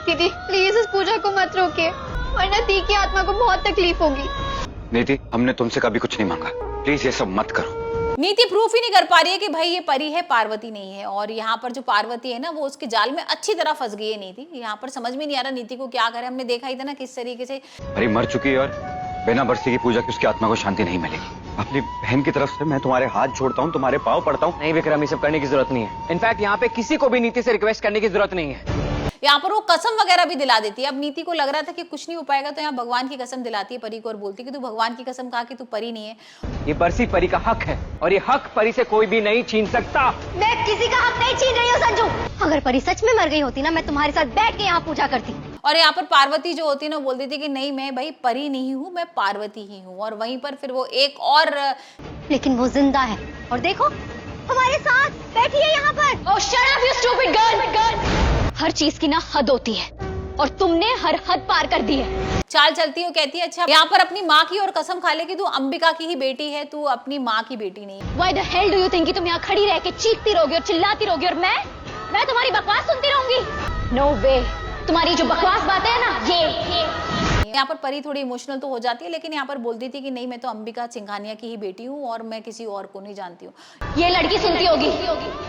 दीदी प्लीज इस पूजा को मत रोके, वरना दी की आत्मा को बहुत तकलीफ होगी। नीति, हमने तुमसे कभी कुछ नहीं मांगा, प्लीज ये सब मत करो। नीति प्रूफ ही नहीं कर पा रही है कि भाई ये परी है, पार्वती नहीं है। और यहाँ पर जो पार्वती है ना, वो उसके जाल में अच्छी तरह फंस गई है नीति। यहाँ पर समझ में नहीं आ रहा नीति को क्या करे। हमने देखा ही था ना किस तरीके से परी मर चुकी है और बिना बरसी की पूजा की उसकी आत्मा को शांति नहीं मिलेगी। अपनी बहन की तरफ से मैं तुम्हारे हाथ जोड़ता हूँ, तुम्हारे पाँव पड़ता हूँ। नहीं विक्रम, ये सब करने की जरूरत नहीं है। इनफैक्ट यहाँ पे किसी को भी नीति से रिक्वेस्ट करने की जरूरत नहीं है। यहाँ पर वो कसम वगैरह भी दिला देती है। अब नीति को लग रहा था कि कुछ नहीं हो पाएगा, तो यहाँ भगवान की कसम दिलाती है परी को और बोलती है कि तू भगवान की कसम खा कि तू परी नहीं है। ये बरसी परी का हक है और ये हक परी से कोई भी नहीं छीन सकता। मैं किसी का हक नहीं छीन रही हूँ संजू। अगर परी सच में मर गई होती ना, मैं तुम्हारे साथ बैठ के यहाँ पूजा करती। और यहाँ पर पार्वती जो होती है ना, बोल देती कि नहीं मैं भाई परी नहीं हूँ, मैं पार्वती ही हूँ। और वहीं पर फिर वो एक और, लेकिन वो जिंदा है और देखो हमारे साथ बैठी है यहाँ पर। Oh, shut up, you stupid girl! हर चीज की ना हद होती है और तुमने हर हद पार कर दी है। चाल चलती है, कहती है अच्छा यहाँ पर अपनी माँ की और कसम खा ले कि तू अंबिका की ही बेटी है, तू अपनी माँ की बेटी नहीं। Why the hell do you think कि तुम यहाँ खड़ी रह के चीखती रहोगी और चिल्लाती रहोगी और मैं तुम्हारी बकवास सुनती रहूंगी? No way! तुम्हारी जो बकवास बातें है ना, ये यहाँ पर परी थोड़ी इमोशनल तो हो जाती है, लेकिन यहाँ पर बोलती थी कि नहीं मैं तो अंबिका सिंघानिया की ही बेटी हूँ और मैं किसी और को नहीं जानती हूँ। ये लड़की सुनती होगी,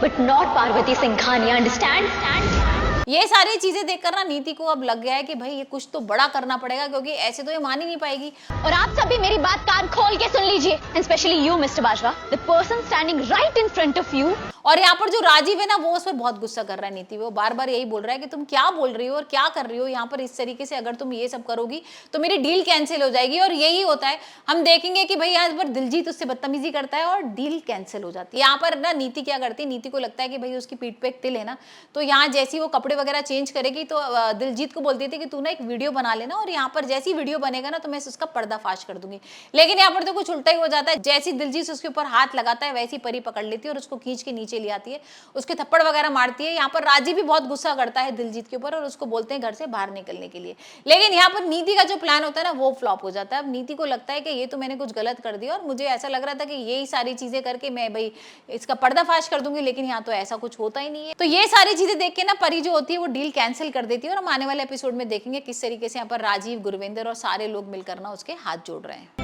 but not Parvati Singhania, understand? ये सारी चीजें देखकर ना नीति को अब लग गया है कि भाई ये कुछ तो बड़ा करना पड़ेगा, क्योंकि ऐसे तो ये मान ही नहीं पाएगी। और आप सब भी मेरी बात कान खोल के सुन लीजिए, and specially you mister Bajwa, the person standing right in front of you. और यहाँ पर जो राजीव है ना, वो उस पर बहुत गुस्सा कर रहा है नीति। वो बार बार यही बोल रहा है कि तुम क्या बोल रही हो और क्या कर रही हो यहाँ पर। इस तरीके से अगर तुम ये सब करोगी तो मेरी डील कैंसिल हो जाएगी। और यही होता है, हम देखेंगे कि भाई यहाँ पर दिलजीत उससे बदतमीजी करता है और डील कैंसिल हो जाती है। यहाँ पर ना नीति क्या करती है, नीति को लगता है कि भाई उसकी पीठ पे एक तिल है ना, तो यहाँ जैसी वो कपड़े वगैरह चेंज करेगी तो दिलजीत को बोलती थी कि तू ना एक वीडियो बना लेना और यहाँ पर जैसी वीडियो बनेगा ना तो मैं उसका पर्दाफाश कर दूंगी। लेकिन यहाँ पर तो कुछ उल्टा ही हो जाता है। जैसी दिलजीत उसके ऊपर हाथ लगाता है वैसी परी पकड़ लेती है और उसको खींच के नीचे ले आती है, उसके थप्पड़ वगैरह मारती है। यहाँ पर राजीव भी बहुत गुस्सा करता है दिलजीत के ऊपर और उसको बोलते हैं घर से बाहर निकलने के लिए। लेकिन यहाँ पर नीति का जो प्लान होता है ना, वो फ्लॉप हो जाता है। अब नीति को लगता है कि ये तो मैंने कुछ गलत कर दिया और मुझे ऐसा लग रहा था कि यही सारी चीजें करके मैं भाई इसका पर्दाफाश कर दूंगी, लेकिन यहाँ तो ऐसा कुछ होता ही नहीं है। तो ये सारी चीजें देख के ना परी जो होती है वो डील कैंसिल कर देती है। और हम आने वाले एपिसोड में देखेंगे किस तरीके से यहाँ पर राजीव, गुरविंदर और सारे लोग मिलकर ना उसके हाथ जोड़ रहे हैं।